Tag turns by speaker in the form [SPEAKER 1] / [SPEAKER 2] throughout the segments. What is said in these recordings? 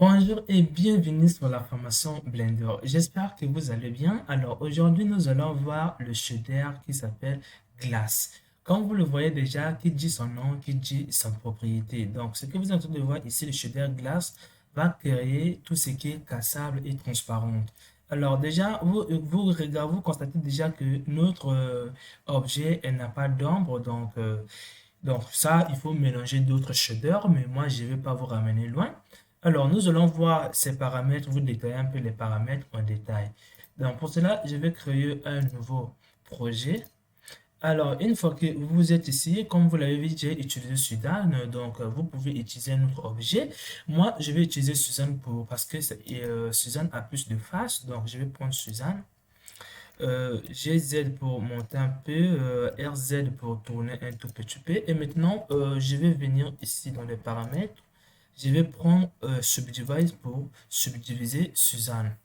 [SPEAKER 1] Bonjour et bienvenue sur la formation Blender. J'espère que vous allez bien. Alors aujourd'hui, nous allons voir le shader qui s'appelle Glass. Comme vous le voyez déjà, qui dit son nom, qui dit sa propriété. Donc ce que vous êtes en train de voir ici, le shader Glass va créer tout ce qui est cassable et transparent. Alors déjà, vous constatez déjà que notre objet elle n'a pas d'ombre. Donc ça, il faut mélanger d'autres shaders, mais moi, je ne vais pas vous ramener loin. Alors, nous allons voir ces paramètres, vous détailler un peu les paramètres en détail. Donc, pour cela, je vais créer un nouveau projet. Alors, une fois que vous êtes ici, comme vous l'avez vu, j'ai utilisé Suzanne. Donc, vous pouvez utiliser un autre objet. Moi, je vais utiliser Suzanne parce que Suzanne a plus de faces. Donc, je vais prendre Suzanne. GZ pour monter un peu, RZ pour tourner un tout petit peu. Et maintenant, je vais venir ici dans les paramètres. Je vais prendre Subdivide pour subdiviser Suzanne.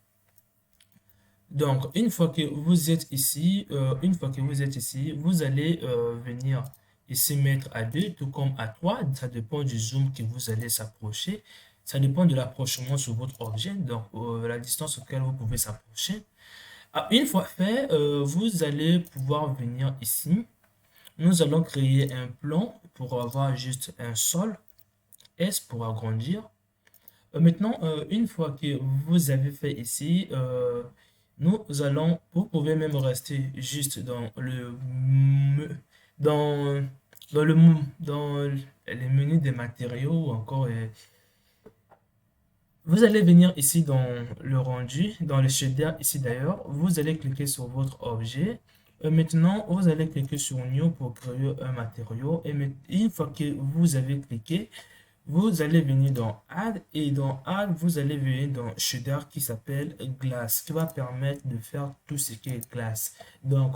[SPEAKER 1] Donc, une fois que vous êtes ici, vous allez venir ici mettre à 2, tout comme à 3. Ça dépend du zoom que vous allez s'approcher. Ça dépend de l'approchement sur votre objet, donc la distance auquel vous pouvez s'approcher. Une fois fait, vous allez pouvoir venir ici. Nous allons créer un plan pour avoir juste un sol. S pour agrandir. Maintenant, une fois que vous avez fait ici, vous pouvez même rester juste dans, dans les menus des matériaux ou encore vous allez venir ici dans le rendu, dans le shader ici d'ailleurs, vous allez cliquer sur votre objet. Maintenant, vous allez cliquer sur New pour créer un matériau. Et une fois que vous avez cliqué, vous allez venir dans Add et dans Add, vous allez venir dans shader qui s'appelle Glass, qui va permettre de faire tout ce qui est glace. Donc,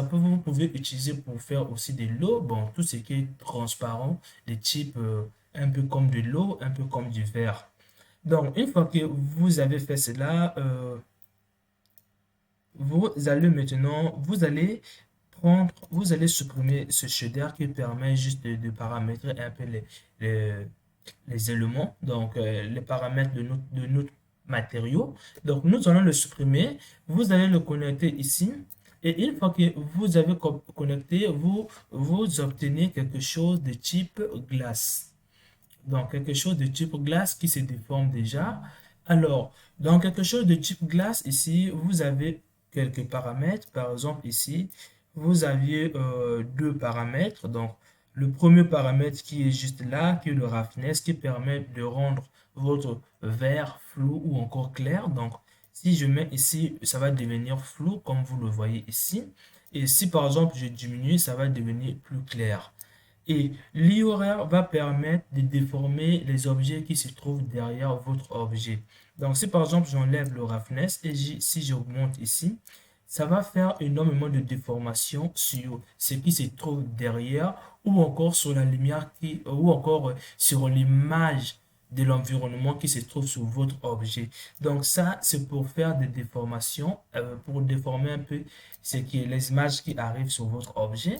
[SPEAKER 1] vous pouvez utiliser pour faire aussi de l'eau, bon, tout ce qui est transparent, des types un peu comme de l'eau, un peu comme du verre. Donc, une fois que vous avez fait cela, vous allez supprimer ce shader qui permet juste de paramétrer un peu les, les éléments, donc les paramètres de notre matériau. Donc, nous allons le supprimer. Vous allez le connecter ici. Et une fois que vous avez connecté, vous obtenez quelque chose de type glace. Donc, quelque chose de type glace qui se déforme déjà. Alors, dans quelque chose de type glace, ici, vous avez quelques paramètres. Par exemple, ici, vous aviez deux paramètres. Donc, le premier paramètre qui est juste là, qui est le roughness, qui permet de rendre votre vert flou ou encore clair. Donc, si je mets ici, ça va devenir flou, comme vous le voyez ici. Et si, par exemple, je diminue, ça va devenir plus clair. Et l'IORR va permettre de déformer les objets qui se trouvent derrière votre objet. Donc, si par exemple j'enlève le roughness et si j'augmente ici, ça va faire énormément de déformation sur ce qui se trouve derrière ou encore sur la lumière ou encore sur l'image de l'environnement qui se trouve sur votre objet. Donc ça, c'est pour faire des déformations, pour déformer un peu les images qui arrivent sur votre objet.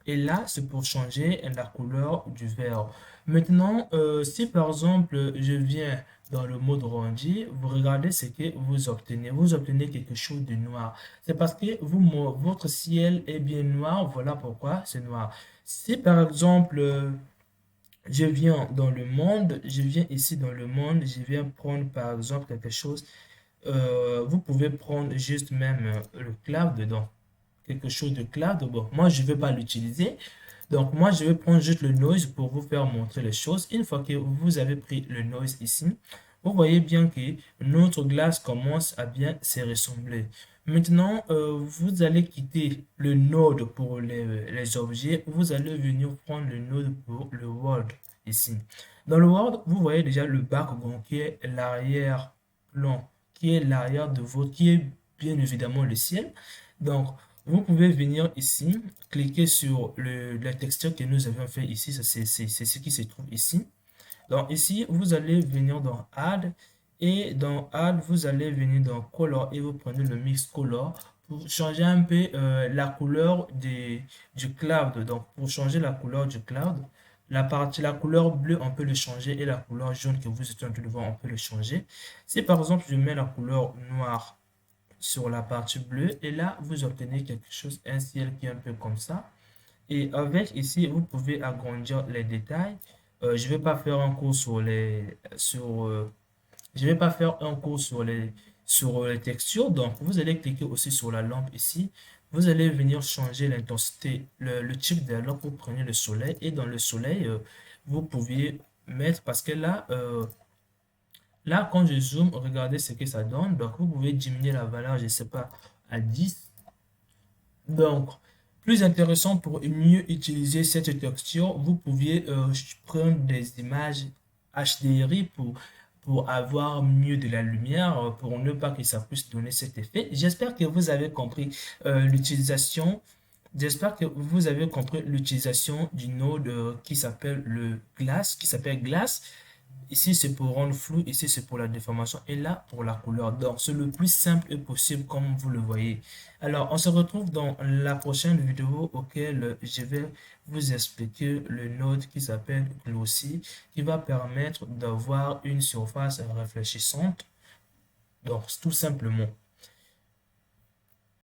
[SPEAKER 1] Et là, c'est pour changer la couleur du verre. Maintenant, si par exemple, je viens dans le mode rendu, vous regardez ce que vous obtenez. Vous obtenez quelque chose de noir. C'est parce que votre ciel est bien noir. Voilà pourquoi c'est noir. Si par exemple, je viens dans le monde, je viens ici dans le monde, je viens prendre par exemple quelque chose. Vous pouvez prendre juste même le cloud dedans quelque chose de cloud. Bon, moi, je ne vais pas l'utiliser. Donc, moi, je vais prendre juste le noise pour vous faire montrer les choses. Une fois que vous avez pris le noise ici, vous voyez bien que notre glace commence à bien se ressembler. Maintenant, vous allez quitter le node pour les objets. Vous allez venir prendre le node pour le world ici. Dans le world, vous voyez déjà le background qui est l'arrière-plan, qui est l'arrière de votre, qui est bien évidemment le ciel. Donc, vous pouvez venir ici, cliquer sur la texture que nous avons fait ici, c'est ce qui se trouve ici. Donc ici, vous allez venir dans Add et dans Add, vous allez venir dans Color et vous prenez le Mix Color pour changer un peu la couleur du cloud. Donc pour changer la couleur du cloud, la couleur bleue, on peut le changer et la couleur jaune que vous êtes en train de voir, on peut le changer. Si par exemple, je mets la couleur noire sur la partie bleue et là, vous obtenez quelque chose, un ciel qui est un peu comme ça. Et avec ici, vous pouvez agrandir les détails. Je vais pas faire un cours je vais pas faire un cours sur les textures. Donc, vous allez cliquer aussi sur la lampe ici. Vous allez venir changer l'intensité, le type de lampe. Vous prenez le soleil et dans le soleil, vous pouvez mettre, parce que là, quand je zoome, regardez ce que ça donne. Donc, vous pouvez diminuer la valeur, je sais pas, à 10. Donc, plus intéressant pour mieux utiliser cette texture, vous pouviez prendre des images HDRI pour avoir mieux de la lumière, pour ne pas que ça puisse donner cet effet. J'espère que vous avez compris l'utilisation. J'espère que vous avez compris l'utilisation du node qui s'appelle le Glass, qui s'appelle Glass. Ici, c'est pour rendre flou. Ici, c'est pour la déformation. Et là, pour la couleur. Donc, c'est le plus simple possible, comme vous le voyez. Alors, on se retrouve dans la prochaine vidéo auquel je vais vous expliquer le node qui s'appelle Glossy, qui va permettre d'avoir une surface réfléchissante. Donc, tout simplement.